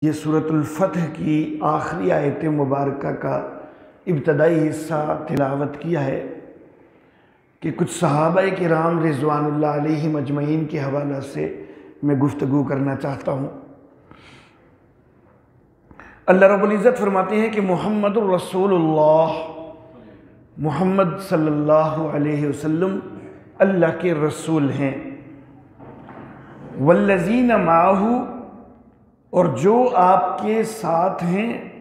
ये सूरतुल फतह की आखिरी आयत मुबारक का इब्तदाई हिस्सा तिलावत किया है कि कुछ सहाबाए किराम रिज़वानुल्लाह अलैहिम अजमईन के हवाला से मैं गुफ्तगू करना चाहता हूँ। अल्लाह रब्बुल इज़्ज़त फरमाते हैं कि मुहम्मदुर रसूलुल्लाह, मुहम्मद सल्लल्लाहु अलैहि वसल्लम अल्लाह के रसूल हैं। वल्लज़ीना माहू, और जो आपके साथ हैं,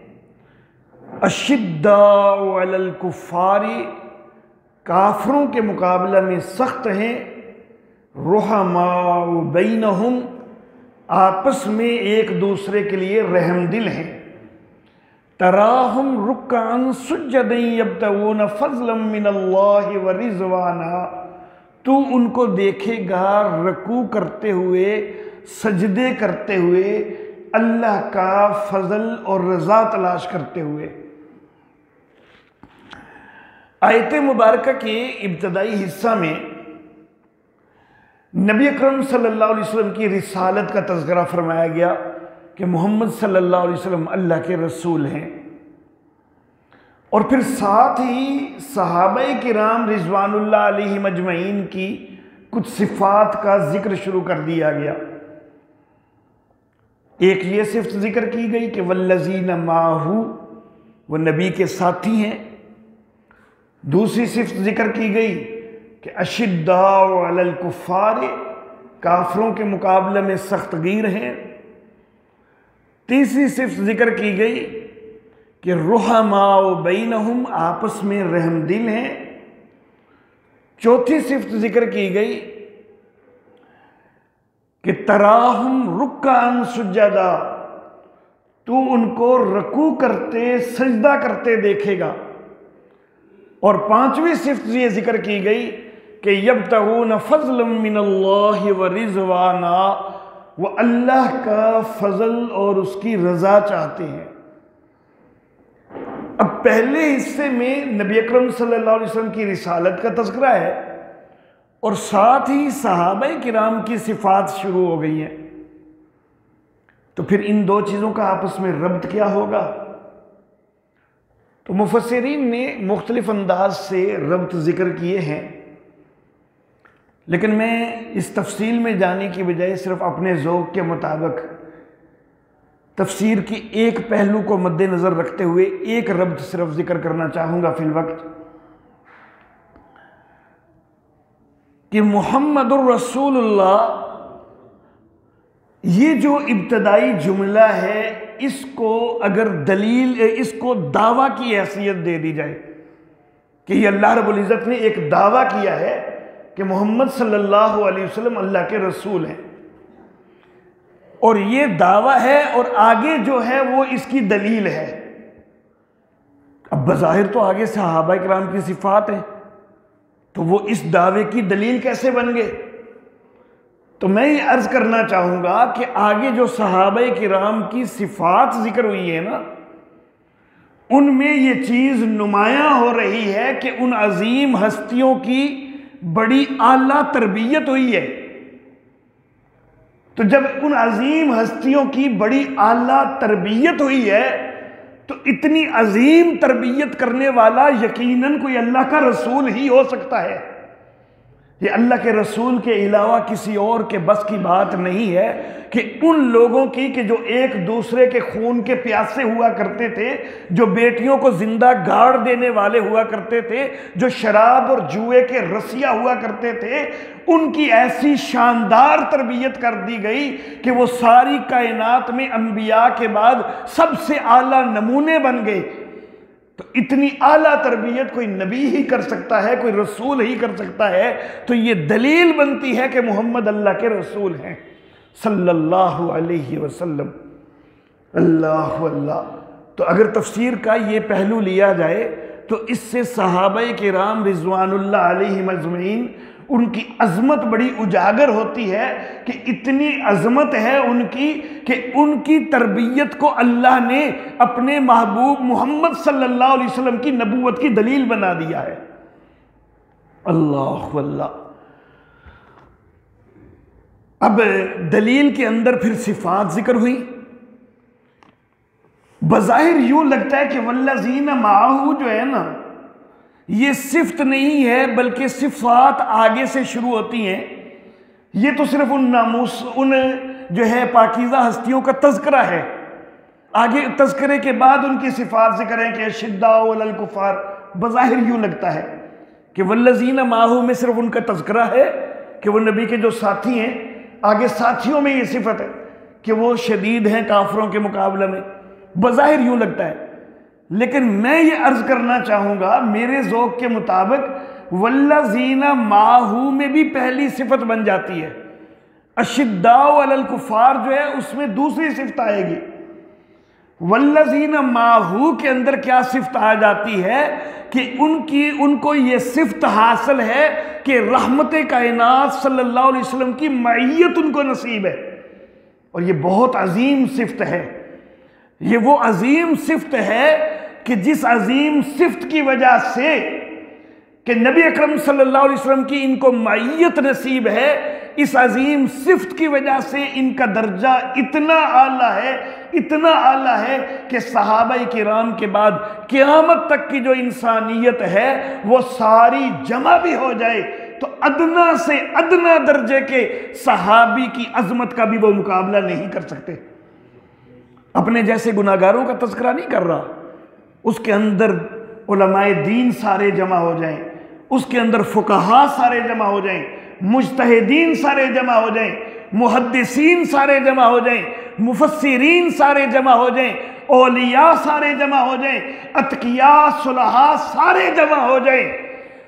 अशिद्दाउ अलल कुफ़ारी, काफरों के मुकाबला में सख्त हैं, रुहमाउ बैनहुम, आपस में एक दूसरे के लिए रहमदिल हैं, तराहुम रुक्कान सुज्जदन यब्तगून फज़लन मिनल्लाहि व रिज़वाना, तू उनको देखेगा रकू करते हुए, सजदे करते हुए, अल्लाह का फजल और रज़ा तलाश करते हुए। आयत मुबारक के इब्तदाई हिस्सा में नबी अकरम सल्लल्लाहु अलैहि वसल्लम की रिसालत का तज़किरा फरमाया गया कि मोहम्मद सल्लल्लाहु अलैहि वसल्लम अल्लाह के रसूल हैं, और फिर साथ ही सहाबाए किराम रिज़वानुल्लाह अलैहिम अजमईन की कुछ सिफ़ात का जिक्र शुरू कर दिया गया। एक ये सिफ्त जिक्र की गई कि वल्लज़ीना माहू, वो नबी के साथी हैं। दूसरी सिफ्त जिक्र की गई कि अशिद्दाउ अलल कुफ़ार, काफरों के मुकाबले में सख्तगीर हैं। तीसरी सिफ्त जिक्र की गई कि रुहमाउ बैनहुम, आपस में रहमदिल हैं। चौथी सिफ्त जिक्र की गई कि तराहुम रुक्कान सुज्जदा, तू उनको रकू करते सजदा करते देखेगा। और पांचवी सिफ्त ये जिक्र की गई कि यब्तगून फज़लन मिनल्लाहि व रिज़वाना, वो अल्लाह का फजल और उसकी रज़ा चाहते हैं। अब पहले हिस्से में नबी अकरम सल्लल्लाहु अलैहि वसल्लम की रिसालत का तज़किरा है और साथ ही सहाबाए किराम की सिफात शुरू हो गई हैं। तो फिर इन दो चीज़ों का आपस में रब्त क्या होगा? तो मुफस्सिरीन ने मुख्तलिफ अंदाज से रब्त ज़िक्र किए हैं, लेकिन मैं इस तफसील में जाने की बजाय सिर्फ अपने ज़ौक़ के मुताबिक तफसीर की एक पहलू को मद्देनज़र रखते हुए एक रब्त सिर्फ ज़िक्र करना चाहूँगा फिल वक्त, कि मुहम्मदुर रसूलुल्लाह, ये जो इब्तदाई जुमला है, इसको अगर दलील, इसको दावा की हैसियत दे दी जाए कि ये अल्लाह रब्बुल इज़्ज़त ने एक दावा किया है कि मोहम्मद सल्लल्लाहु अलैहि वसल्लम अल्लाह के रसूल हैं, और ये दावा है और आगे जो है वो इसकी दलील है। अब बज़ाहिर तो आगे सहाबा किराम की सिफात है, तो वो इस दावे की दलील कैसे बन गए? तो मैं ये अर्ज करना चाहूंगा कि आगे जो सहाबाए किराम की सिफात जिक्र हुई है ना, उनमें ये चीज नुमायां हो रही है कि उन अजीम हस्तियों की बड़ी आला तरबियत हुई है। तो जब उन अजीम हस्तियों की बड़ी आला तरबियत हुई है, तो इतनी अजीम तरबियत करने वाला यकीनन कोई अल्लाह का रसूल ही हो सकता है। ये अल्लाह के रसूल के अलावा किसी और के बस की बात नहीं है कि उन लोगों की कि जो एक दूसरे के खून के प्यासे हुआ करते थे, जो बेटियों को जिंदा गाड़ देने वाले हुआ करते थे, जो शराब और जुए के रसिया हुआ करते थे, उनकी ऐसी शानदार तरबियत कर दी गई कि वो सारी कायनात में अंबिया के बाद सबसे आला नमूने बन गए। तो इतनी आला तरबियत कोई नबी ही कर सकता है, कोई रसूल ही कर सकता है। तो ये दलील बनती है कि मोहम्मद अल्लाह के रसूल हैं सल्लल्लाहु अलैहि वसल्लम। अल्लाह अल्लाह। तो अगर तफसीर का ये पहलू लिया जाए तो इससे सहाबाए किराम रिज़वानुल्लाह अलैहिम अजमईन, उनकी अजमत बड़ी उजागर होती है कि इतनी अजमत है उनकी कि उनकी तरबियत को अल्लाह ने अपने महबूब मोहम्मद सल्लल्लाहु अलैहि वसल्लम की नबूवत की दलील बना दिया है। अल्लाह अल्लाह। अब दलील के अंदर फिर सिफात जिक्र हुई बज़ाहिर यूं लगता है कि वल्लज़ीना माअहू जो है ना, ये सिफ्त नहीं है बल्कि सिफ़ात आगे से शुरू होती हैं। ये तो सिर्फ उन नामूस, उन जो है पाकीज़ा हस्तियों का तज़किरा है। आगे तज़किरे के बाद उनकी सिफ़ात से करें कि शिद्दाउ अलल कुफ़ार, बज़ाहिर यूं लगता है कि वल्लज़ीना माअहू में सिर्फ उनका तज़किरा है कि वो नबी के जो साथी हैं, आगे साथियों में ये सिफत है कि वो शदीद हैं काफिरों के मुकाबले में, बज़ाहिर यूं लगता है। लेकिन मैं ये अर्ज करना चाहूंगा, मेरे ज़ौक़ के मुताबिक वल्लज़ीना माअहू में भी पहली सिफत बन जाती है। अशिद्दाउ अलल कुफ़ार जो है उसमें दूसरी सिफत आएगी। वल्लज़ीना माअहू के अंदर क्या सिफत आ जाती है कि उनको ये सिफत हासिल है कि रहमत कायनात सल्लल्लाहु अलैहि वसल्लम की मईयत उनको नसीब है। और ये बहुत अजीम सिफत है। ये वो अजीम सिफत है कि जिस अजीम सिफत की वजह से कि नबी अकरम सल्लल्लाहु अलैहि वसल्लम की इनको मईयत नसीब है, इस अजीम सिफत की वजह से इनका दर्जा इतना आला है, इतना आला है कि सहाबाए किराम के बाद क़यामत तक की जो इंसानियत है वो सारी जमा भी हो जाए तो अदना से अदना दर्जे के सहाबी की अजमत का भी वो मुकाबला नहीं कर सकते। अपने जैसे गुनाहगारों का तज़किरा नहीं कर रहा, उसके अंदर उलमाए दीन सारे जमा हो जाएं, उसके अंदर फुक़हा सारे जमा हो जाएं, मुज्तहिदीन सारे जमा हो जाएं, मुहद्दिसीन सारे जमा हो जाएं, मुफस्सिरीन सारे जमा हो जाएं, औलिया सारे जमा हो जाएं, अतकिया सुलहा सारे जमा हो जाएं।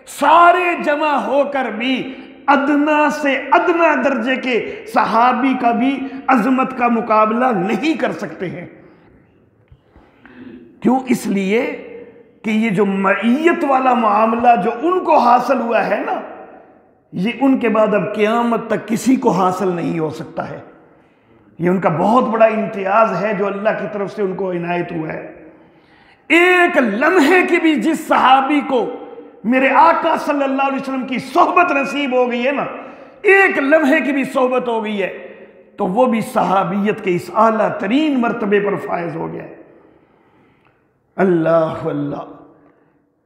सारे जमा होकर भी अदना से अदना दर्जे के सहाबी का भी अजमत का मुकाबला नहीं कर सकते हैं। क्यों? इसलिए कि ये जो मईयत वाला मामला जो उनको हासिल हुआ है ना, ये उनके बाद अब क़यामत तक किसी को हासिल नहीं हो सकता है। ये उनका बहुत बड़ा इम्तियाज है जो अल्लाह की तरफ से उनको इनायत हुआ है। एक लम्हे की भी जिस सहाबी को मेरे आका सल्लल्लाहु अलैहि वसल्लम की सोहबत नसीब हो गई है ना, एक लम्हे की भी सोहबत हो गई है, तो वो भी सहाबियत के इस आला तरीन मर्तबे पर फायज हो गया है। अल्लाह अल्लाह,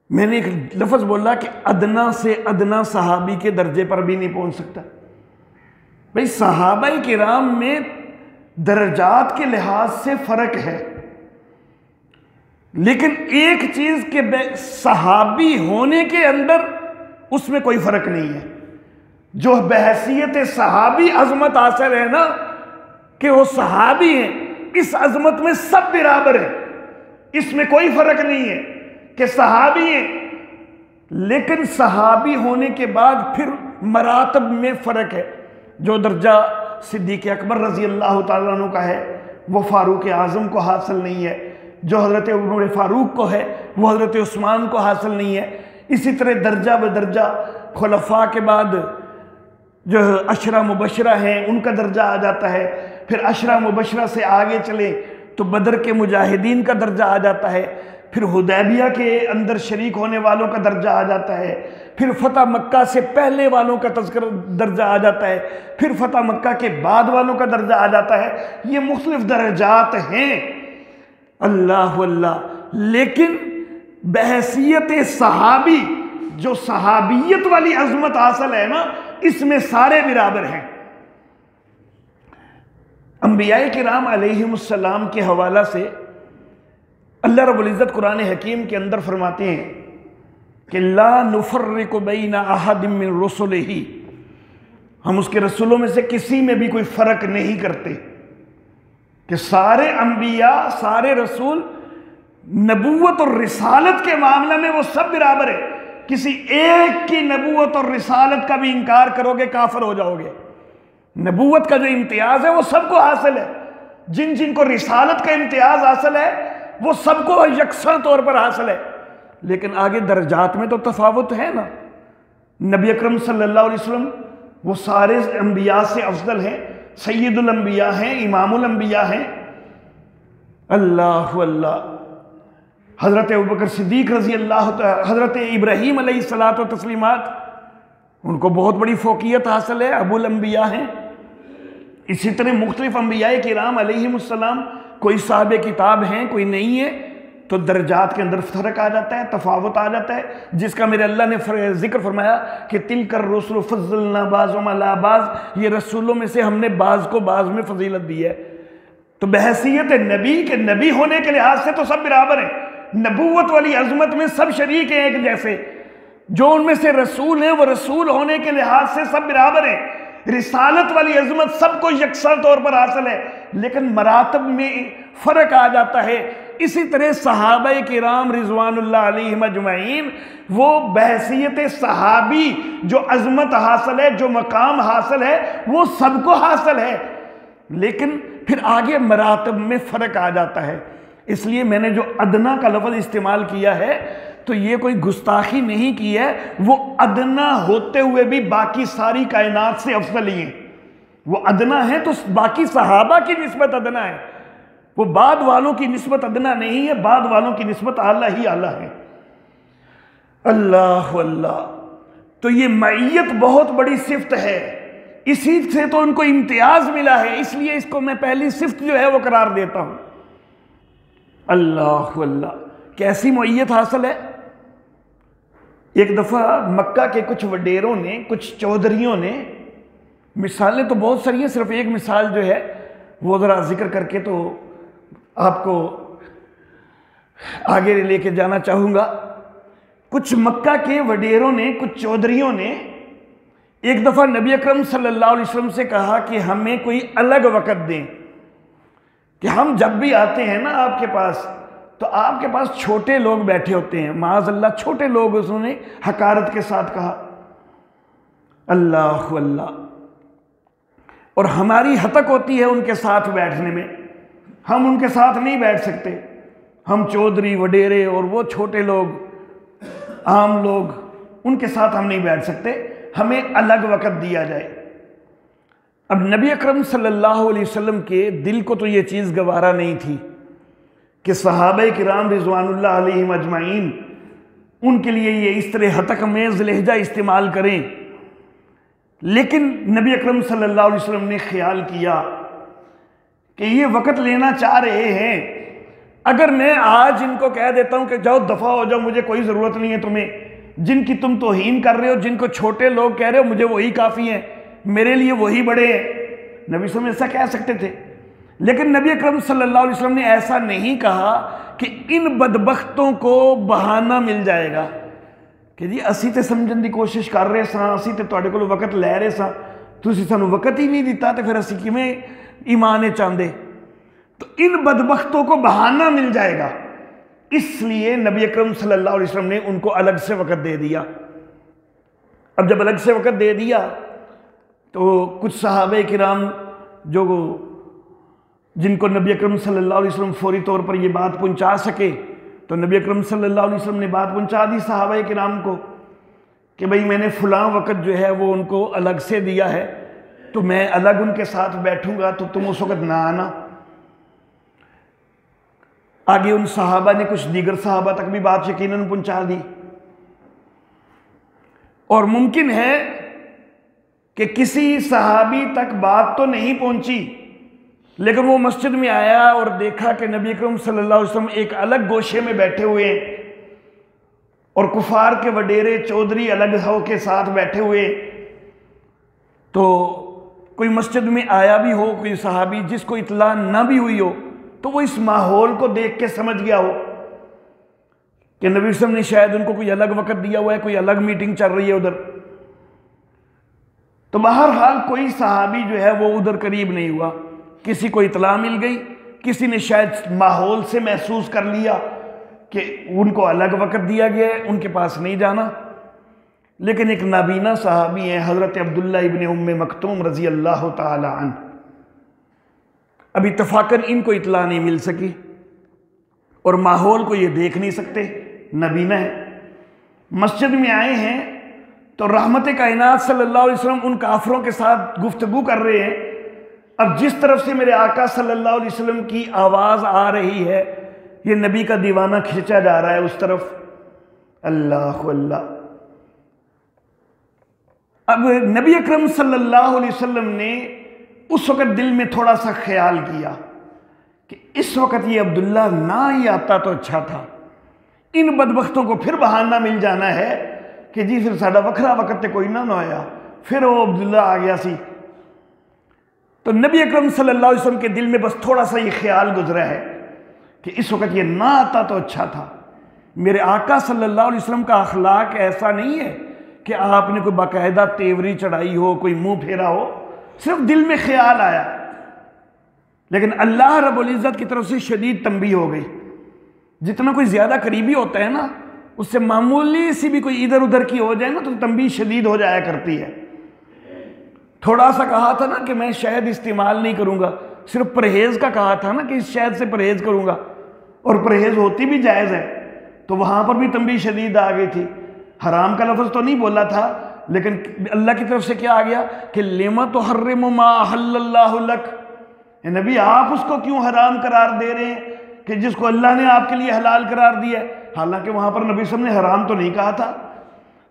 मैंने एक लफ्ज़ बोला कि अदना से अदना सहाबी के दर्जे पर भी नहीं पहुंच सकता। भाई सहाबाए किराम में दर्जात के लिहाज से फ़र्क है, लेकिन एक चीज़ के सहाबी होने के अंदर उसमें कोई फ़र्क नहीं है। जो बहसीयत सहाबी अज़मत हासिल है ना, कि वो सहाबी हैं, इस अज़मत में सब बराबर है, इसमें कोई फ़र्क नहीं है कि सहाबी हैं। लेकिन सहाबी होने के बाद फिर मरातब में फ़र्क है। जो दर्जा सिद्दीक़ अकबर रज़ी अल्लाह ताला अन्हु का है वो फ़ारूक आज़म को हासिल नहीं है। जो हज़रत उमर फ़ारूक को है वो हज़रत उस्मान को हासिल नहीं है। इसी तरह दर्जा ब दर्जा खुलफ़ा के बाद जो अशरा मुबशरा हैं उनका दर्जा आ जाता है। फिर अशरा मुबशरा से आगे चले तो बदर के मुजाहिदीन का दर्जा आ जाता है। फिर हुदैबिया के अंदर शरीक होने वालों का दर्जा आ जाता है। फिर फ़तह मक्का से पहले वालों का तज़किरा दर्जा आ जाता है। फिर फ़तह मक्का के बाद वालों का दर्जा आ जाता है। ये मुख्तलिफ दर्जात हैं। अल्लाह अल्लाह। लेकिन बहसीयत सहाबी, जो सहाबियत वाली अज़मत हासिल है ना, इसमें सारे बराबर हैं। अंबियाए किराम अलैहिमुस्सलाम के हवाला से अल्लाह रब्बुल इज़्ज़त कुरान हकीम के अंदर फरमाते हैं कि ला नुफ़र्रिक़ु बैना अहदिम मिन रुसुलिही, हम उसके रसूलों में से किसी में भी कोई फ़र्क नहीं करते। कि सारे अंबिया, सारे रसूल नबूवत और रिसालत के मामले में वो सब बराबर है। किसी एक की नबूवत और रिसालत का भी इनकार करोगे काफिर हो जाओगे। नबूवत का जो इम्तियाज है वो सबको हासिल है। जिन जिनको रिसालत का इम्तियाज हासिल है वो सबको यकसा तौर पर हासिल है। लेकिन आगे दर्जात में तो तफावत है ना। नबी अकरम सल्लल्लाहु अलैहि वसल्लम वो सारे अंबिया से अफजल हैं, सैयदुल अंबिया हैं, इमामुल अंबिया हैं। अल्लाह अल्लाह। हज़रत अबू बकर सिद्दीक़ रज़ी अल्लाह, हज़रत इब्राहीम अलैहिस्सलात व तस्लीमात, उनको बहुत बड़ी फ़ौक़ियत हासिल है, अबुल अंबिया हैं। इसी तरह मुख्तलिफ़ अंबियाए किराम अलैहिमुस्सलाम कोई साहब किताब हैं, कोई नहीं है, तो दर्जात के अंदर फर्क आ जाता है, तफावत आ जाता है, जिसका मेरे अल्लाह ने जिक्र फरमाया कि तिलकर रसूल फज़लना बाज़ुहुम अला बाज़, ये रसूलों में से हमने बाज़ को बाज़ में फजीलत दी है। तो बहसीयत नबी के नबी होने के लिहाज से तो सब बराबर हैं, नबूवत वाली अजमत में सब शरीक हैं एक जैसे, जो उनमें से रसूल हैं वो रसूल होने के लिहाज से सब बराबर हैं। रिसालत वाली अजमत सबको यकसा तौर पर हासिल है, लेकिन मरातब में फर्क आ जाता है। इसी तरह सहाबा किराम रिजवानुल्लाह अलैहिम अजमईन, वो बहसीयत सहाबी जो अजमत हासिल है, जो मकाम हासिल है, वो सबको हासिल है, लेकिन फिर आगे मरातब में फर्क आ जाता है। इसलिए मैंने जो अदना का लफ्ज़ इस्तेमाल किया है तो ये कोई गुस्ताखी नहीं की है, वो अदना होते हुए भी बाकी सारी कायनात से अफजल ही है। वो अदना है तो बाकी सहाबा की निस्बत अदना है, वो बाद वालों की निस्बत अदना नहीं है, बाद वालों की निस्बत आला ही आला है। अल्लाह अल्लाह। तो ये मईयत बहुत बड़ी सिफ्त है, इसी से तो उनको इम्तियाज मिला है, इसलिए इसको मैं पहली सिफ्त जो है वो करार देता हूं। अल्लाह अल्लाह। कैसी मईयत हासिल है? एक दफा मक्का के कुछ वडेरों ने, कुछ चौधरियों ने, मिसालें तो बहुत सारी हैं, सिर्फ एक मिसाल जो है वो जरा जिक्र करके तो आपको आगे लेके जाना चाहूंगा। कुछ मक्का के वडेरों ने, कुछ चौधरियों ने एक दफा नबी अकरम सल्लल्लाहु अलैहि वसल्लम से कहा कि हमें कोई अलग वक़्त दें, कि हम जब भी आते हैं ना आपके पास, तो आपके पास छोटे लोग बैठे होते हैं, माज़अल्लाह छोटे लोग, उसने हकारत के साथ कहा। अल्लाह अल्लाह। और हमारी हतक होती है उनके साथ बैठने में, हम उनके साथ नहीं बैठ सकते, हम चौधरी वडेरे और वो छोटे लोग, आम लोग, उनके साथ हम नहीं बैठ सकते, हमें अलग वक़्त दिया जाए। अब नबी अकरम सल्लल्लाहु अलैहि वसल्लम के दिल को तो ये चीज़ गवारा नहीं थी कि सहाबा किराम रिजवानुल्लाह अलैहिम अजमाइन उनके लिए ये इस तरह हतक मेज़ लहजा इस्तेमाल करें, लेकिन नबी अकरम सल्लल्लाहु अलैहि वसल्लम ने ख्याल किया कि ये वक़्त लेना चाह रहे हैं, अगर मैं आज इनको कह देता हूं कि जाओ दफ़ा हो जाओ, मुझे कोई ज़रूरत नहीं है तुम्हें, जिनकी तुम तौहीन कर रहे हो, जिनको छोटे लोग कह रहे हो, मुझे वही काफ़ी है, मेरे लिए वही बड़े हैं। नबी सल्लल्लाहु अलैहि वसल्लम ऐसा कह सकते थे, लेकिन नबी अकरम सल्लल्लाहु अलैहि वसल्लम ने ऐसा नहीं कहा कि इन बदबख्तों को बहाना मिल जाएगा कि जी असी तो समझने की कोशिश कर रहे सां, असी तो तुहाडे कोलों वक़्त लै रहे सां, तुसीं सानूं वक़्त ही नहीं दिता, तो फिर असी किवें ईमान चाहते। तो इन बदबख्तों को बहाना मिल जाएगा, इसलिए नबी अकरम सल्लल्लाहु अलैहि वसल्लम ने उनको अलग से वक़्त दे दिया। अब जब अलग से वक़्त दे दिया तो कुछ सहाबे किराम जो जिनको नबी अकरम सल्लल्लाहु अलैहि वसल्लम फौरी तौर पर ये बात पहुंचा सके, तो नबी अकरम सल्लल्लाहु अलैहि वसल्लम ने बात पहुंचा दी सहाबा किराम को कि भाई मैंने फलां वक़्त जो है वो उनको अलग से दिया है, तो मैं अलग उनके साथ बैठूंगा, तो तुम उस वक़्त ना आना। आगे उन सहाबा ने कुछ दीगर सहाबा तक भी बात यकीनन पहुंचा दी, और मुमकिन है कि किसी सहाबी तक बात तो नहीं पहुंची, लेकिन वो मस्जिद में आया और देखा कि नबी अकरम सल्लल्लाहु अलैहि वसल्लम एक अलग गोशे में बैठे हुए हैं और कुफार के वडेरे चौधरी अलग हो के साथ बैठे हुए। तो कोई मस्जिद में आया भी हो कोई सहाबी जिसको इत्ला ना भी हुई हो, तो वो इस माहौल को देख के समझ गया हो कि नबी वसल्लम ने शायद उनको कोई अलग वक़्त दिया हुआ है, कोई अलग मीटिंग चल रही है उधर। तो बहरहाल कोई सहाबी जो है वो उधर करीब नहीं हुआ, किसी को इत्ला मिल गई, किसी ने शायद माहौल से महसूस कर लिया कि उनको अलग वक़्त दिया गया है, उनके पास नहीं जाना। लेकिन एक नाबीना सहाबी हैं हज़रत अब्दुल्ला इब्न उम्मे मक्तूम रज़ी अल्लाह ताला अन्हु, अब इत्तफ़ाक़न इनको इत्ला नहीं मिल सकी और माहौल को ये देख नहीं सकते, नबीना है, मस्जिद में आए हैं तो रहमत कायनात सल्लल्लाहु अलैहि वसल्लम उन काफिरों के साथ गुफ्तगू कर रहे हैं। अब जिस तरफ से मेरे आका सल्लल्लाहु अलैहि वसल्लम की आवाज़ आ रही है, ये नबी का दीवाना खींचा जा रहा है उस तरफ। अल्लाह अल्लाह। अब नबी अकरम सल्लल्लाहु अलैहि वसल्लम ने उस वक़्त दिल में थोड़ा सा ख्याल किया कि इस वक्त ये अब्दुल्ला ना ही आता तो अच्छा था। इन बदबख्तों को फिर बहाना मिल जाना है कि जी फिर साडा वखरा वक्त कोई ना आया, फिर वो अब्दुल्ला आ गया सी। तो नबी अकरम सल्लल्लाहु अलैहि वसल्लम के दिल में बस थोड़ा सा ये ख्याल गुजरा है कि इस वक्त ये ना आता तो अच्छा था। मेरे आका सल्लल्लाहु अलैहि वसल्लम का अखलाक ऐसा नहीं है कि आपने कोई बाकायदा तेवरी चढ़ाई हो, कोई मुंह फेरा हो, सिर्फ दिल में ख्याल आया। लेकिन अल्लाह रब्बुल इज़्ज़त की तरफ से शदीद तंबीह हो गई। जितना कोई ज़्यादा करीबी होता है ना, उससे मामूली सी भी कोई इधर उधर की हो जाए ना तो तंबीह शदीद हो जाया करती है। थोड़ा सा कहा था ना कि मैं शहद इस्तेमाल नहीं करूँगा, सिर्फ परहेज़ का कहा था ना कि इस शहद से परहेज़ करूँगा, और परहेज़ होती भी जायज़ है, तो वहाँ पर भी तंबीह शदीद आ गई थी। हराम का लफ्ज़ तो नहीं बोला था, लेकिन अल्लाह की तरफ से क्या आ गया कि लिमा तुहर्रिमु मा अहल्लल्लाहु लक, नबी आप उसको क्यों हराम करार दे रहे हैं कि जिसको अल्लाह ने आपके लिए हलाल करार दिया है। हालांकि वहाँ पर नबी साहब ने हराम तो नहीं कहा था,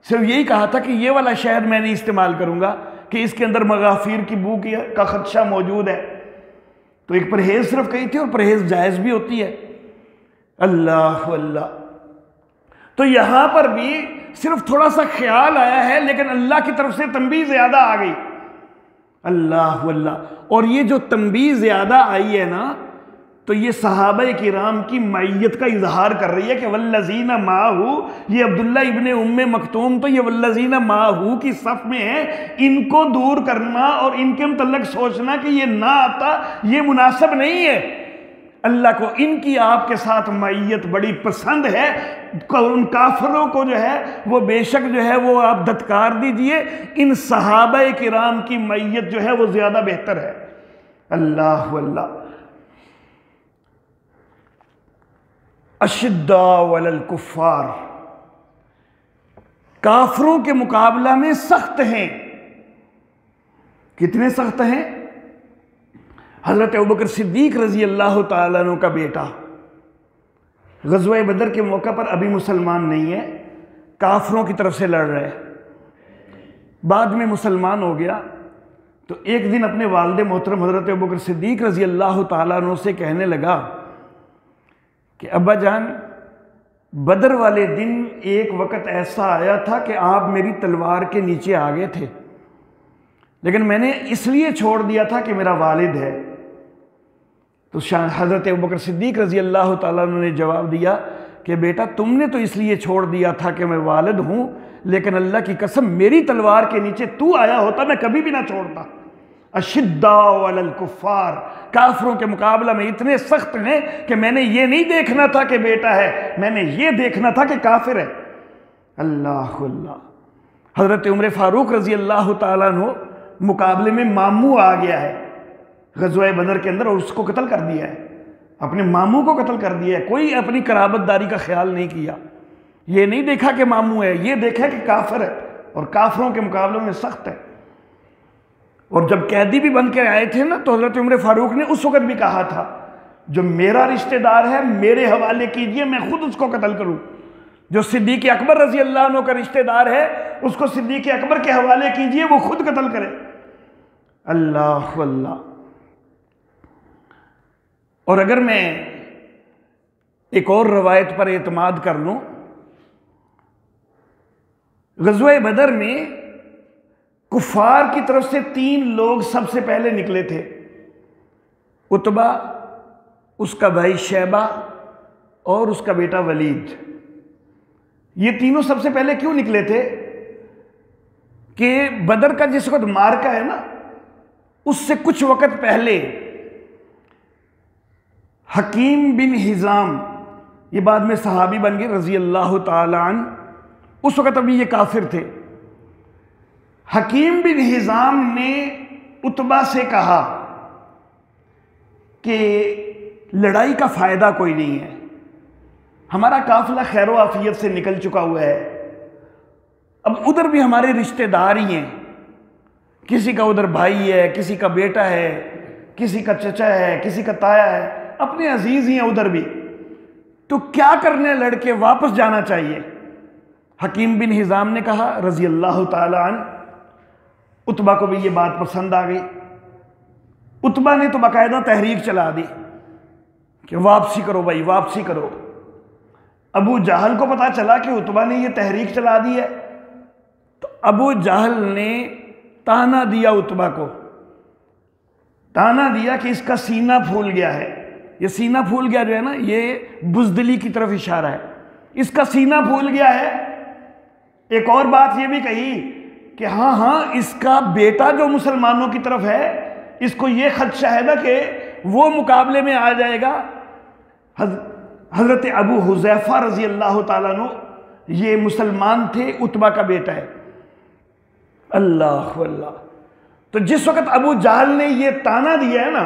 सिर्फ यही कहा था कि ये वाला शहद मैं नहीं इस्तेमाल करूँगा कि इसके अंदर मगाफिर की बू का खदशा मौजूद है। तो एक परहेज़ सिर्फ कही थी, और परहेज़ जायज़ भी होती है। अल्लाह अल्लाह। तो यहाँ पर भी सिर्फ थोड़ा सा ख्याल आया है, लेकिन अल्लाह की तरफ से तंबीह ज़्यादा आ गई। अल्लाह अल्लाह। और ये जो तंबीह ज़्यादा आई है ना, तो ये सहाबा किराम की मैयत का इजहार कर रही है कि वल्लज़ीना माहू, ये अब्दुल्ला इब्ने उम्मे मखतूम तो ये वल्लज़ीना माहू की सफ में है। इनको दूर करना और इनके मुतल्लक सोचना कि ये ना आता, ये मुनासिब नहीं है। अल्लाह को इनकी आपके साथ मैयत बड़ी पसंद है। उन काफिरों को जो है वो बेशक जो है वो आप धत्कार दीजिए, इन सहाबा किराम की मैयत जो है वो ज़्यादा बेहतर है। अल्लाह अल्लाह। अशिद्दा वलल कुफ़ार, काफिरों के मुकाबला में सख्त हैं। कितने सख्त हैं? हज़रत अबू बकर सिद्दीक रज़ी अल्लाह तआला अन्हु का बेटा ग़ज़वा बदर के मौका पर अभी मुसलमान नहीं है, काफिरों की तरफ से लड़ रहा है, बाद में मुसलमान हो गया। तो एक दिन अपने वालिद मोहतरम हज़रत अबू बकर सिद्दीक रज़ी अल्लाह तआला अन्हु से कहने लगा कि अब्बा जान, बदर वाले दिन एक वक़्त ऐसा आया था कि आप मेरी तलवार के नीचे आ गए थे, लेकिन मैंने इसलिए छोड़ दिया था कि मेरा वालिद है। तो हज़रत अबू बकर सिद्दीक रज़ी अल्लाह तआला अन्हु ने जवाब दिया कि बेटा तुमने तो इसलिए छोड़ दिया था कि मैं वालिद हूँ, लेकिन अल्लाह की कसम मेरी तलवार के नीचे तू आया होता मैं कभी भी ना छोड़ता। अशिद्दा वलल कुफ़ार, काफिरों के मुकाबला में इतने सख्त हैं कि मैंने ये नहीं देखना था कि बेटा है, मैंने ये देखना था कि काफिर है। अल्लाह अल्लाह। हज़रत उमर फ़ारूक रज़ी अल्लाह तआला अन्हु मुकाबले में मामू आ गया है ग़ज़वा बदर के अंदर, और उसको कत्ल कर दिया है, अपने मामू को कत्ल कर दिया है। कोई अपनी कराबतदारी का ख्याल नहीं किया, ये नहीं देखा कि मामू है, ये देखा कि काफिर है और काफिरों के मुकाबले में सख्त है। और जब कैदी भी बन के आए थे ना, तो हज़रत उमर फ़ारूक ने उस वक़्त भी कहा था जो मेरा रिश्तेदार है मेरे हवाले कीजिए, मैं खुद उसको कत्ल करूँ। जो सिद्दीक़ अकबर रज़ी अल्लाह अन्हु का रिश्तेदार है उसको सिद्दीक़ अकबर के हवाले कीजिए, वो खुद कत्ल करे। अल्लाह अल्लाह। और अगर मैं एक और रवायत पर एतमाद कर लूँ, ग़ज़वा बदर में कुफ़ार की तरफ से 3 लोग सबसे पहले निकले थे, उतबा, उसका भाई शैबा और उसका बेटा वलीद। ये तीनों सबसे पहले क्यों निकले थे कि बदर का जिस वक्त मार्का है ना, उससे कुछ वक़्त पहले हकीम बिन हिज़ाम, ये बाद में सहाबी बन गए रज़ी अल्लाह तआला अन्हु, उस वक़्त अभी ये काफिर थे। हकीम बिन हिज़ाम ने उतबा से कहा कि लड़ाई का फ़ायदा कोई नहीं है, हमारा काफ़िला खैर आफियत से निकल चुका हुआ है, अब उधर भी हमारे रिश्तेदार ही हैं, किसी का उधर भाई है, किसी का बेटा है, किसी का चचा है, किसी का ताया है, अपने अजीज़ ही हैं उधर भी, तो क्या करने, लड़के वापस जाना चाहिए। हकीम बिन हिज़ाम ने कहा रज़ी अल्लाह तआला अन्हु। उतबा को भी ये बात पसंद आ गई। उतबा ने तो बाकायदा तहरीक चला दी कि वापसी करो भाई, वापसी करो। अबू जहल को पता चला कि उतबा ने ये तहरीक चला दी है, तो अबू जहल ने ताना दिया उतबा को, ताना दिया कि इसका सीना फूल गया है। ये सीना फूल गया जो है ना, ये बुजदिली की तरफ इशारा है, इसका सीना फूल गया है। एक और बात ये भी कही कि हाँ हाँ, इसका बेटा जो मुसलमानों की तरफ है, इसको ये खदशा है ना कि वो मुकाबले में आ जाएगा। हजरत अबू हुज़ैफा रजी अल्लाह ताला अन्हु ये मुसलमान थे, उतबा का बेटा है। अल्लाह अल्लाह। तो जिस वक्त अबू जहल ने ये ताना दिया है ना,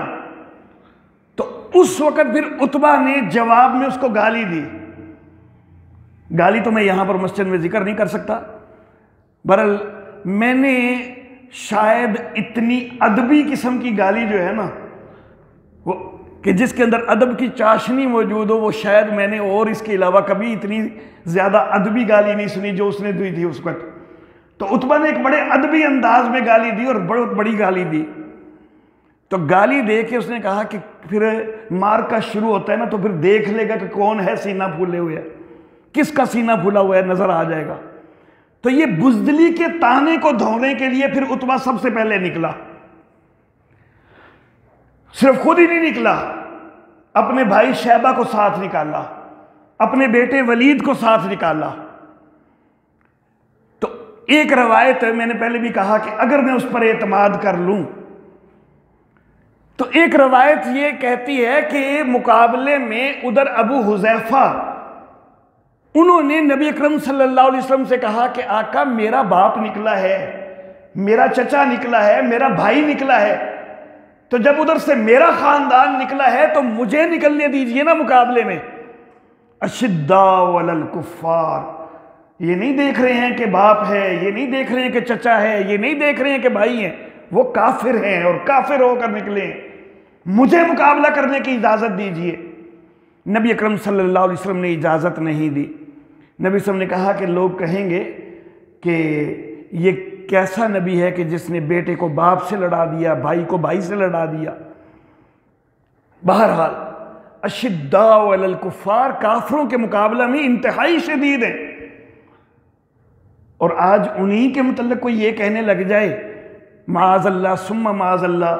तो उस वक्त फिर उतबा ने जवाब में उसको गाली दी। गाली तो मैं यहां पर मस्जिद में जिक्र नहीं कर सकता। बहरहाल मैंने शायद इतनी अदबी किस्म की गाली जो है ना, वो कि जिसके अंदर अदब की चाशनी मौजूद हो, वो शायद मैंने और इसके अलावा कभी इतनी ज़्यादा अदबी गाली नहीं सुनी जो उसने दी थी उस वक्त। तो उतबा ने एक बड़े अदबी अंदाज में गाली दी और बहुत बड़ी गाली दी। तो गाली दे के उसने कहा कि फिर मार का शुरू होता है ना, तो फिर देख लेगा कि कौन है सीना फूले हुए, किसका सीना फूला हुआ है, नजर आ जाएगा। तो ये बुजदिली के ताने को धोने के लिए फिर उतबा सबसे पहले निकला। सिर्फ खुद ही नहीं निकला, अपने भाई शैबा को साथ निकाला, अपने बेटे वलीद को साथ निकाला। तो एक रवायत मैंने पहले भी कहा कि अगर मैं उस पर एतमाद कर लूं, तो एक रवायत ये कहती है कि मुकाबले में उधर अबू हुज़ैफा, उन्होंने नबी अकरम सल्लल्लाहु अलैहि वसल्लम से कहा कि आका मेरा बाप निकला है, मेरा चचा निकला है, मेरा भाई निकला है, तो जब उधर से मेरा खानदान निकला है तो मुझे निकलने दीजिए ना मुकाबले में। अशिद्दाउ अलल कुफ्फार, ये नहीं देख रहे हैं कि बाप है, ये नहीं देख रहे हैं कि चचा है, ये नहीं देख रहे हैं कि भाई हैं, वो काफिर हैं और काफिर होकर निकले, मुझे मुकाबला करने की इजाजत दीजिए। नबी अकरम सल्लल्लाहु अलैहि वसल्लम ने इजाजत नहीं दी। नबी वसल्लम ने कहा कि लोग कहेंगे कि ये कैसा नबी है कि जिसने बेटे को बाप से लड़ा दिया, भाई को भाई से लड़ा दिया। बहरहाल अशिद्दाउ अलल कुफ्फार, काफिरों के मुकाबला में इंतहाई शदीद है। और आज उन्हीं के मुतल्लिक़ कोई ये कहने लग जाए माज़अल्लाह सुम्मा माज़अल्लाह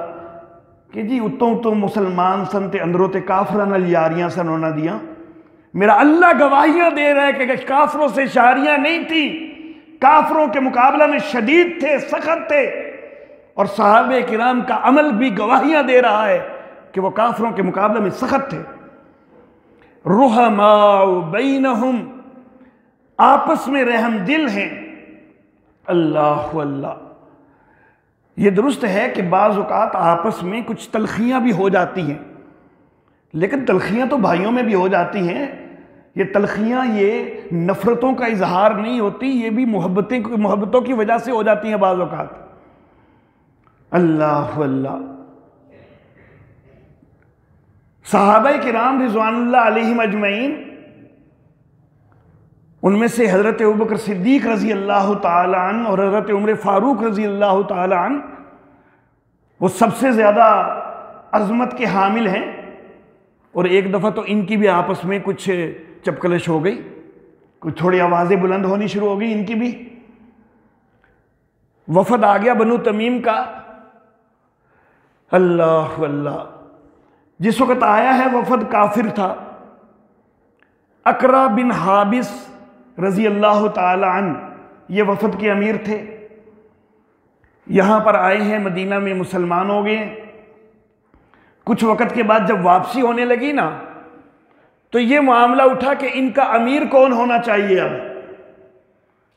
कि जी उतों तो मुसलमान सन ते अंदरों ते काफरां नाल यारियां सन उन्हां दियां। मेरा अल्लाह गवाहियां दे रहा है कि काफरों से यारियां नहीं थी, काफरों के मुकाबला में शदीद थे, सख्त थे। और सहाबे किराम का अमल भी गवाहियां दे रहा है कि वो काफरों के मुकाबले में सख्त थे। रुहमाउ बैनहुम, आपस में रहम दिल हैं। अल्लाह अल्लाह। ये दुरुस्त है कि बाज़ औक़ात आपस में कुछ तलखियां भी हो जाती हैं, लेकिन तलखियां तो भाइयों में भी हो जाती हैं। ये तलखियां ये नफरतों का इजहार नहीं होती, ये भी मोहब्बतों की वजह से हो जाती हैं बाज़ औक़ात। अल्लाह अल्लाह। सहाबाए किराम रिज़वानुल्लाह अलैहिम अजमईन, उनमें से हज़रत अबू बकर सिद्दीक़ रज़ी अल्लाह ताला अन्हु और हज़रत उमर फ़ारूक रज़ी अल्लाह ताला अन्हु वो सबसे ज़्यादा अज़मत के हामिल हैं। और एक दफ़ा तो इनकी भी आपस में कुछ चपकलश हो गई, कुछ थोड़ी आवाज़ें बुलंद होनी शुरू हो गई इनकी भी। वफ़द आ गया बनु तमीम का। अल्लाह अल्लाह। जिस वक़्त आया है वफ़द काफिर था। अकरा बिन हाबिस रज़ी अल्लाह ताला अन्हु ये वफ़द के अमीर थे। यहाँ पर आए हैं, मदीना में मुसलमान हो गए। कुछ वक़्त के बाद जब वापसी होने लगी ना, तो ये मामला उठा कि इनका अमीर कौन होना चाहिए। अब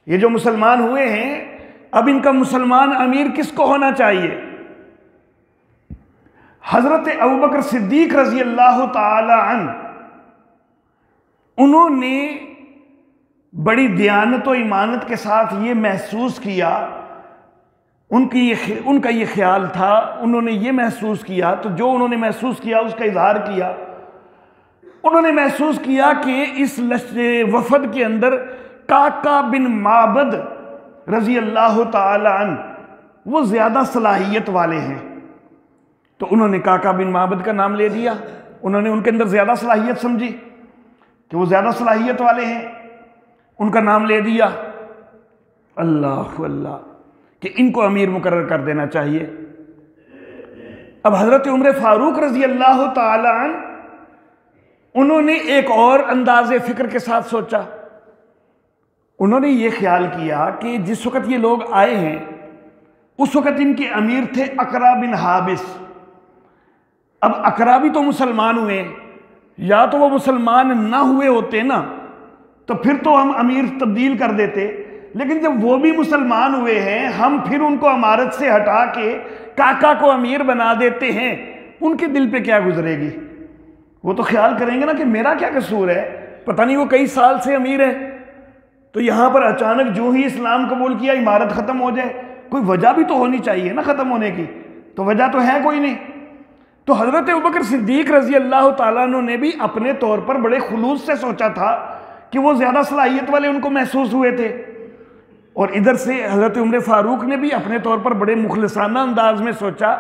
ये जो मुसलमान हुए हैं, अब इनका मुसलमान अमीर किसको होना चाहिए। हज़रत अबू बकर सिद्दीक़ रज़ी अल्लाह ताला अन्हु, उन्होंने बड़ी दयानत और ईमानत के साथ ये महसूस किया, उनका ये ख्याल था, उन्होंने ये महसूस किया, तो जो उन्होंने महसूस किया उसका इजहार किया। उन्होंने महसूस किया कि इस वफ़द के अंदर काका बिन माबद रज़ी अल्लाह ताला अन्हु वो ज़्यादा सलाहियत वाले हैं। तो उन्होंने काका बिन माबद का नाम ले दिया। उन्होंने उनके अंदर ज़्यादा सलाहियत समझी कि वो ज़्यादा सलाहियत वाले हैं, उनका नाम ले दिया। अल्लाह अल्लाह कि इनको अमीर मुकर्रर कर देना चाहिए। अब हज़रत उमर फ़ारूक रज़ी अल्लाह ताला अन्हु, उन्होंने एक और अंदाज़े फ़िक्र के साथ सोचा। उन्होंने ये ख्याल किया कि जिस वक़्त ये लोग आए हैं उस वक़्त इनके अमीर थे अकरा बिन हाबिस। अब अकरा भी तो मुसलमान हुए, या तो वो मुसलमान ना हुए होते ना तो फिर तो हम अमीर तब्दील कर देते, लेकिन जब वो भी मुसलमान हुए हैं हम फिर उनको अमारत से हटा के काका को अमीर बना देते हैं। उनके दिल पे क्या गुजरेगी? वो तो ख्याल करेंगे ना कि मेरा क्या कसूर है, पता नहीं वो कई साल से अमीर है, तो यहां पर अचानक जो ही इस्लाम कबूल किया इमारत खत्म हो जाए, कोई वजह भी तो होनी चाहिए ना खत्म होने की, तो वजह तो है कोई नहीं। तो हजरत अबू बकर सिद्दीक रजी अल्लाह ताला अन्हु ने भी अपने तौर पर बड़े खुलूस से सोचा था कि वो ज्यादा सलाहियत वाले उनको महसूस हुए थे, और इधर से हजरत उमर फारूक ने भी अपने तौर पर बड़े मुखलसाना अंदाज में सोचा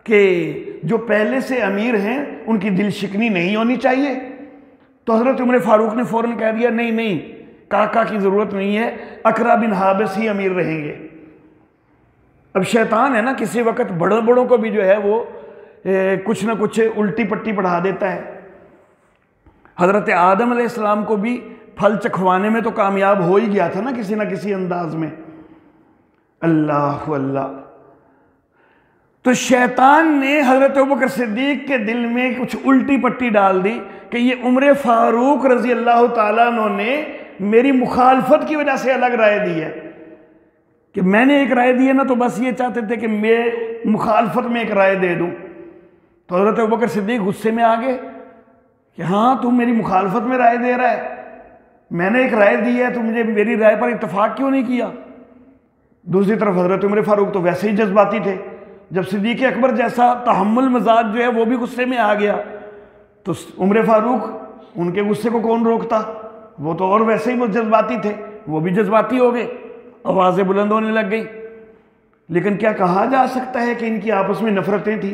कि जो पहले से अमीर हैं उनकी दिल शिकनी नहीं होनी चाहिए। तो हजरत उमर फारूक ने फौरन कह दिया, नहीं नहीं, काका की ज़रूरत नहीं है, अकरा बिन हाबिस ही अमीर रहेंगे। अब शैतान है ना, किसी वक्त बड़ों बड़ों को भी जो है वो कुछ ना कुछ उल्टी पट्टी पढ़ा देता है। हज़रत आदम अलैहिस्सलाम को भी फल चखवाने में तो कामयाब हो ही गया था ना किसी अंदाज में। अल्लाह अल्लाह। तो शैतान ने हज़रत अबू बकर सिद्दीक के दिल में कुछ उल्टी पट्टी डाल दी कि ये उमर फारूक रजी अल्लाह ताला अन्हु ने मेरी मुखालफत की वजह से अलग राय दी है, कि मैंने एक राय दी है ना तो बस ये चाहते थे कि मैं मुखालफत में एक राय दे दूं। तो हज़रत अबू बकर सिद्दीक गुस्से में आ गए कि हाँ तुम मेरी मुखालफत में राय दे रहा है, मैंने एक राय दी है, तुम मुझे मेरी राय पर इत्तफाक क्यों नहीं किया। दूसरी तरफ हज़रत उमर फारूक तो वैसे ही जज्बाती थे, जब सिद्दीक़ अकबर जैसा तहम्मुल मजाज जो है वो भी गुस्से में आ गया तो उमर फारूक, उनके गुस्से को कौन रोकता, वो तो और वैसे ही वो जज्बाती थे, वो भी जज्बाती हो गए, आवाज़ें बुलंद होने लग गई। लेकिन क्या कहा जा सकता है कि इनकी आपस में नफरतें थी,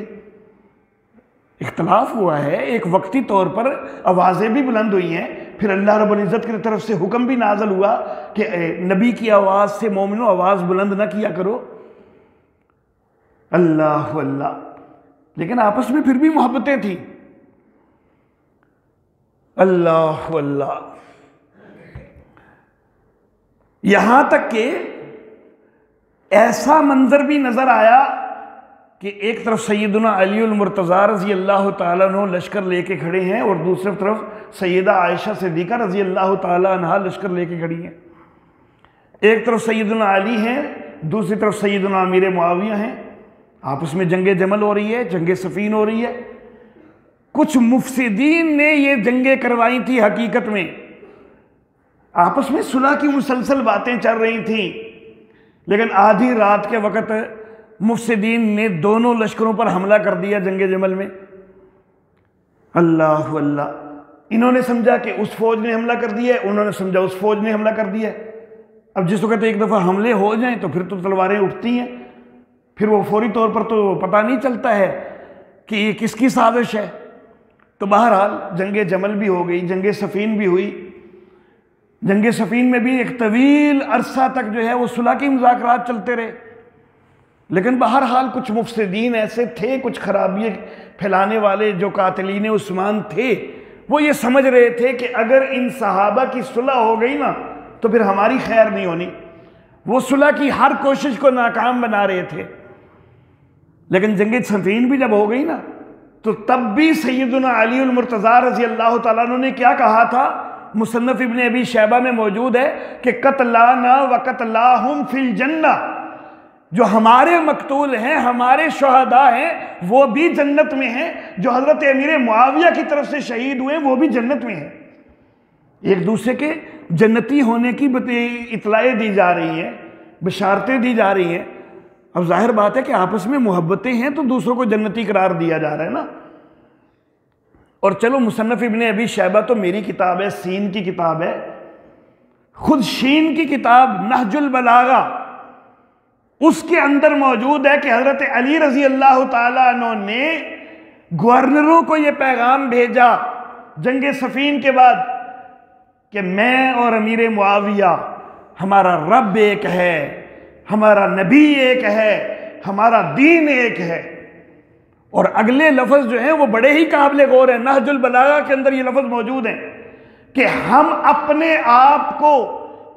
इख्तलाफ हुआ है, एक वक्ती तौर पर आवाज़ें भी बुलंद हुई हैं, फिर अल्लाह रब्बुल इज़्ज़त की तरफ से हुक्म भी नाज़िल हुआ कि नबी की आवाज़ से मोमिनो आवाज़ बुलंद ना किया करो। अल्लाह अल्लाह। लेकिन आपस में फिर भी मोहब्बतें थी। अल्लाह अल्लाह। यहां तक कि ऐसा मंजर भी नजर आया कि एक तरफ सैयदना अली मुर्तज़ा रज़ी अल्लाह ताला अन्हु लश्कर लेके खड़े हैं और दूसरी तरफ सैयदा आयशा सिद्दीक़ा रज़ी अल्लाह ताला अन्हा लश्कर लेके खड़ी हैं। एक तरफ सैयदना अली हैं, दूसरी तरफ सैयदना अमीर मुआविया हैं। आपस में जंगे जमल हो रही है, जंगे सफ़ीन हो रही है। कुछ मुफसिदीन ने ये जंगे करवाई थी, हकीकत में आपस में सुलह की मुसलसल बातें चल रही थी, लेकिन आधी रात के वक़्त मुफसिदीन ने दोनों लश्करों पर हमला कर दिया जंगे जमल में। अल्लाह अल्लाह। इन्होंने समझा कि उस फौज ने हमला कर दिया है, उन्होंने समझा उस फौज ने हमला कर दिया है। अब जिस वक्त एक दफ़ा हमले हो जाएं तो फिर तो तलवारें उठती हैं, फिर वो फौरी तौर पर तो पता नहीं चलता है कि ये किसकी साजिश है। तो बहरहाल जंगे जमल भी हो गई, जंगे सफ़ीन भी हुई। जंगे सफ़ीन में भी एक तवील अरसा तक जो है वो सुलह के मुज़ाकरात चलते रहे, लेकिन बहरहाल कुछ मुफसिदीन ऐसे थे, कुछ खराबी फैलाने वाले जो कातिलीन उस्मान थे, वो ये समझ रहे थे कि अगर इन सहाबा की सुलह हो गई ना तो फिर हमारी खैर नहीं होनी। वो सुलह की हर कोशिश को नाकाम बना रहे थे। लेकिन जंगे सफ़ीन भी जब हो गई ना तो तब भी सैयदना अली मुर्तज़ा रज़ी अल्लाह ताला अन्हु ने क्या कहा था, मुसन्नफ इब्ने अबी शैबा में मौजूद है कि कतलाना व कतलाहुम फिल जन्ना, जो हमारे मकतूल हैं, हमारे शहदा हैं, वो भी जन्नत में हैं। जो हज़रत अमीर मुआविया की तरफ से शहीद हुए वो भी जन्नत में हैं। एक दूसरे के जन्नती होने की इतलाएँ दी जा रही हैं, बशारतें दी जा रही हैं। अब जाहिर बात है कि आपस में मोहब्बतें हैं तो दूसरों को जन्नती करार दिया जा रहा है ना। और चलो मुसन्नफ इब्ने अबी शैबा तो मेरी किताब है, सीन की किताब है, खुद शीन की किताब नहजुल बलागा, उसके अंदर मौजूद है कि हज़रत अली रज़ी अल्लाह ताला अन्हु ने गवर्नरों को यह पैगाम भेजा जंगे सफीन के बाद कि मैं और अमीर मुआविया, हमारा रब एक है, हमारा नबी एक है, हमारा दीन एक है। और अगले लफ्ज जो हैं वो बड़े ही काबिल गौर हैं। नहजुल बलागा के अंदर ये लफ्ज मौजूद हैं कि हम अपने आप को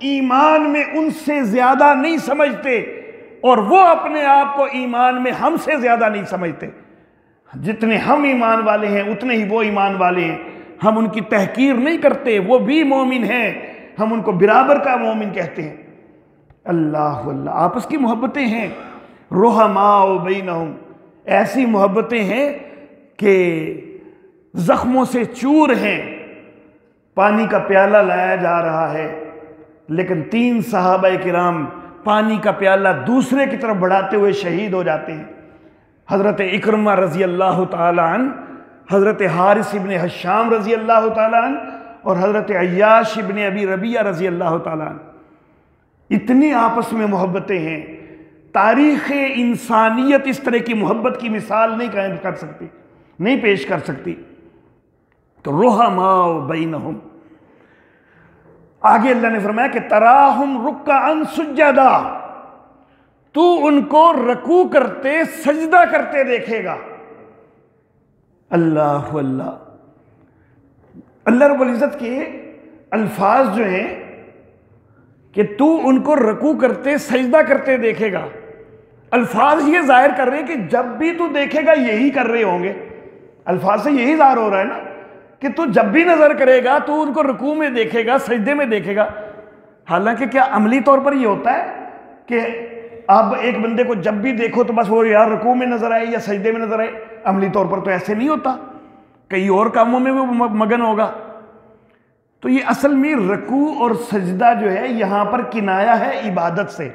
ईमान में उनसे ज्यादा नहीं समझते और वो अपने आप को ईमान में हमसे ज्यादा नहीं समझते। जितने हम ईमान वाले हैं उतने ही वो ईमान वाले हैं। हम उनकी तहकीर नहीं करते, वो भी मोमिन हैं, हम उनको बराबर का मोमिन कहते हैं। अल्लाह अल्लाह, आपस की मोहब्बतें हैं। रुहमाओ बैनहुम, ऐसी मोहब्बतें हैं कि जख्मों से चूर हैं। पानी का प्याला लाया जा रहा है लेकिन 3 सहाबा किराम पानी का प्याला दूसरे की तरफ बढ़ाते हुए शहीद हो जाते हैं। हज़रत इकरमा रज़ी अल्लाह ताला अन, हज़रत हारिस इब्न हशाम रज़ी अल्लाह ताला अन और हज़रत अय्याश इब्न अबी रबिया रज़ी अल्लाह ताला अन, इतनी आपस में मोहब्बतें हैं। तारीख़ इंसानियत इस तरह की मोहब्बत की मिसाल नहीं कायम कर सकती, नहीं पेश कर सकती। तो रुहमाओ बैनहुम, आगे अल्लाह ने फरमाया कि तराहुम रुक्काअन सुज्जदा, तू उनको रकू करते सजदा करते देखेगा। अल्लाह अल्लाह, अल्लाह रब्बुल इज़्ज़त के अल्फाज जो हैं कि तू उनको रकू करते सजदा करते देखेगा, अल्फाज ये जाहिर कर रहे हैं कि जब भी तू देखेगा यही कर रहे होंगे। अल्फाज से यही जाहिर हो रहा है ना कि तू जब भी नजर करेगा तू उनको रुकू में देखेगा, सजदे में देखेगा। हालांकि क्या अमली तौर पर यह होता है कि अब एक बंदे को जब भी देखो तो बस वो यार रुकू में नजर आए या सजदे में नजर आए? अमली तौर पर तो ऐसे नहीं होता, कई और कामों में वो मगन होगा। तो ये असल में रुकू और सजदा जो है यहां पर किनाया है इबादत से।